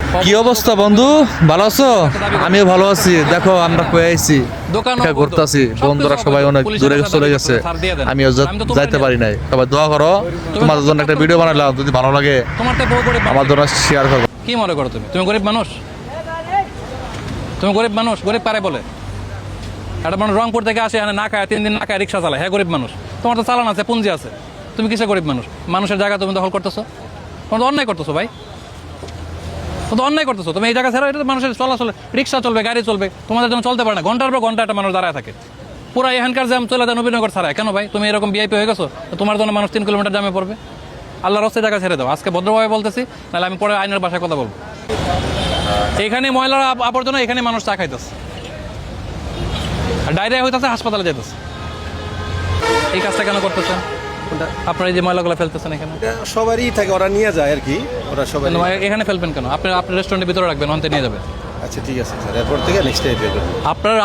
কি অবস্থা বন্ধু, ভালো আছো? আমিও ভালো আছি। দেখো আমরা কয়ে আইছি, ঘুরতে আছি, বন্ধুরা সবাই অনেক দূরে চলে গেছে, আমিও যাইতে পারি নাই। সবাই দোয়া করো, তোমাদের জন্য একটা ভিডিও বানালাম, যদি ভালো লাগে আমার জন্য শেয়ার করো। কি মনে করো তুমি? তুমি গরিব মানুষ? তুমি গরিব মানুষ? গরিব পারে বলে? একটা মানুষ রংপুর থেকে আসে, না খায়, 3 দিন না খায়, রিক্সা চালায়, হ্যাঁ গরিব মানুষ। তোমার তো চালান আছে, পুঁজি আছে, তুমি কিসে গরিব মানুষ? মানুষের জায়গা তুমি দখল করতেছো, তোমার তো অন্যায় করতেছো ভাই, তুমি তো অন্যায় করতেছো। তুমি এই জায়গা ছাড়া, এটা তো মানুষের চলাচলে, রিক্সা চলবে, গাড়ি চলবে, তোমাদের জন্য চলতে পারে না। ঘন্টার পর ঘন্টা একটা মানুষ দাঁড়ায় থাকে, পুরো এখানকার জ্যাম চলে যায় নবীনগর ছাড়ায়। কেন ভাই? তুমি এরকম ভিআইপি হয়ে গেছো, তোমার জন্য মানুষ 3 কিলোমিটার জ্যামে পড়বে। আল্লাহর রাস্তায় জায়গা ছেড়ে দাও। আজকে ভদ্রভাবে বলতেছি, নাহলে আমি পরে আইনের ভাষায় কথা বলবো। এখানে ময়লার আবর্জনা, এখানে মানুষ চা খাইতেছে, ডায়রিয়া হইতেছে, হাসপাতালে যাইতেছে। এই কাজটা কেন করতেছেন আপনারা? এই যে ময়লাগুলো ফেলতেছেন এখানে, সবারই থাকে, ওরা নিয়ে যায় আর কি, ওরা সবাই। এখানে ফেলবেন কেন? আপনার রেস্টুরেন্টের ভিতরে রাখবেন, অন্তে নিয়ে যাবে। আচ্ছা ঠিক আছে স্যার, এরপর থেকে নেক্সট টাইম বের করব।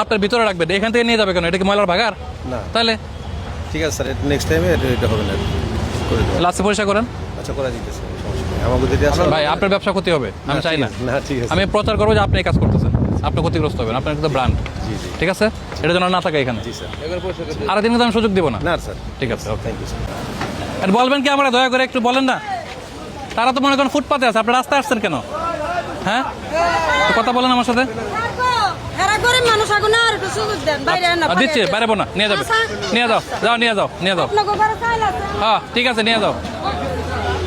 আপনার ভিতরে রাখবেন, এখান থেকে নিয়ে যাবে কেন? এটা কি ময়লার ভাগার? না তাহলে ঠিক আছে স্যার, নেক্সট টাইমে এটা হবে না, করে দেবো। লাস্টে পরিষ্কার করেন। আচ্ছা করা দিতেছে, সমস্যা নেই। আমাকে যদি আসলে ভাই আপনার ব্যবসা ক্ষতি হবে, আমি চাই না। না ঠিক আছে, আমি প্রচার করবো যে আপনি এই কাজ করতেছেন, আপনি ক্ষতিগ্রস্ত হবেন, আপনার কিন্তু ব্র্যান্ড। জি জি ঠিক আছে, এটা যেন না থাকে এখানে। জি স্যার, আর দিন কিন্তু আমি সুযোগ দিব না। না স্যার, ঠিক আছে, ওকে। Thank you sir. আর বলবেন কি আমরা, দয়া করে একটু বলেন না। তারা তো মনে করেন ফুটপাতে আছে, আপনার রাস্তায় আসছেন কেন? হ্যাঁ, তো কথা বলেন আমার সাথে। দিচ্ছি, বাইরে না, নিয়ে যাবে, নিয়ে যাও, যাও নিয়ে যাও, নিয়ে যাও। হ্যাঁ ঠিক আছে, নিয়ে যাও।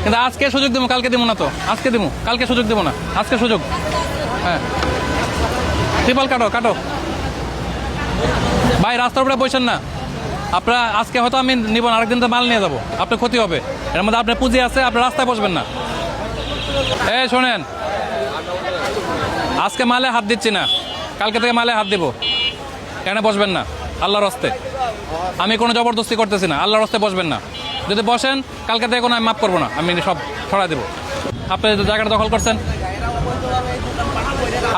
কিন্তু আজকে সুযোগ দেবো, কালকে দেবো না তো। আজকে দেবো, কালকে সুযোগ দেবো না, আজকে সুযোগ। হ্যাঁ, ট্রিপল কাটো, কাটো ভাই, রাস্তার উপরে বসেন না। আপনারা আজকে হয়তো আমি নিব না, আরেকদিন তো মাল নিয়ে যাবো, আপনার ক্ষতি হবে। এর মধ্যে আপনার পুঁজি আছে, আপনার রাস্তায় বসবেন না। এই শোনেন, আজকে মালে হাত দিচ্ছি না, কালকে থেকে মালে হাত দিব। কেন বসবেন না? আল্লাহর রাস্তে আমি কোনো জবরদস্তি করতেছি না, আল্লাহর রাস্তে বসবেন না। যদি বসেন, কালকে থেকে কোনো আমি মাফ করবো না, আমি সব ছড়াই দেবো। আপনি যে জায়গাটা দখল করছেন,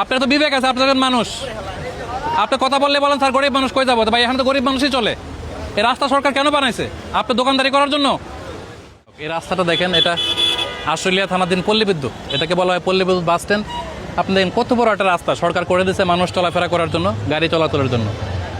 আপনার তো বিবেক আছে, আপনার মানুষ। আপনি কথা বললে বলেন স্যার গরিব মানুষ কই যাবো? ভাই এখানে তো গরিব মানুষই চলে। এই রাস্তা সরকার কেন বানাইছে? আপনি দোকানদারি করার জন্য? এই রাস্তাটা দেখেন, এটা আশুলিয়া থানাধীন পল্লী বিদ্যুৎ, এটাকে বলা হয় পল্লী বিদ্যুৎ বাস স্ট্যান্ড। আপনি দেখেন কত বড় একটা রাস্তা সরকার করে দিয়েছে মানুষ চলাফেরা করার জন্য, গাড়ি চলাচলের জন্য।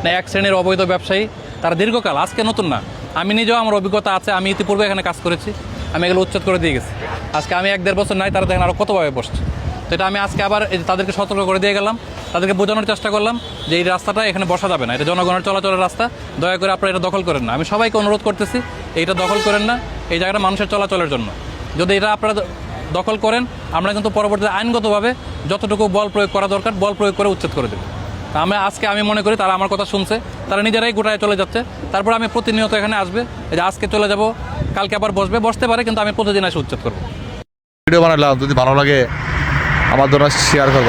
না, এক শ্রেণীর অবৈধ ব্যবসায়ী, তারা দীর্ঘকাল, আজকে নতুন না, আমি নিজেও, আমার অভিজ্ঞতা আছে, আমি ইতিপূর্বে এখানে কাজ করেছি, আমি এগুলো উচ্ছেদ করে দিয়ে গেছি। আজকে আমি 1-1.5 বছর নাই, তারা দেখেন আরও কতভাবে বসছে। তো এটা আমি আজকে আবার তাদেরকে সতর্ক করে দিয়ে গেলাম, তাদেরকে বোঝানোর চেষ্টা করলাম যে এই রাস্তাটা এখানে বসা যাবে না, এটা জনগণের চলাচলের রাস্তা, দয়া করে আপনারা এটা দখল করেন না। আমি সবাইকে অনুরোধ করতেছি, এইটা দখল করেন না, এই জায়গাটা মানুষের চলাচলের জন্য। যদি এটা আপনারা দখল করেন, আমরা কিন্তু পরবর্তীতে আইনগতভাবে যতটুকু বল প্রয়োগ করা দরকার বল প্রয়োগ করে উচ্ছেদ করে দেব। আমি মনে করি তারা আমার কথা শুনছে, তারা নিজেরাই গোটায় চলে যাচ্ছে। তারপর আমি প্রতিনিয়ত এখানে আসবে, যে আজকে চলে যাব, কালকে আবার বসতে পারে, কিন্তু আমি প্রতিদিন এসে উচ্ছেদ করবো। ভিডিও বানালাম, যদি ভালো লাগে আমার জন্য শেয়ার করো।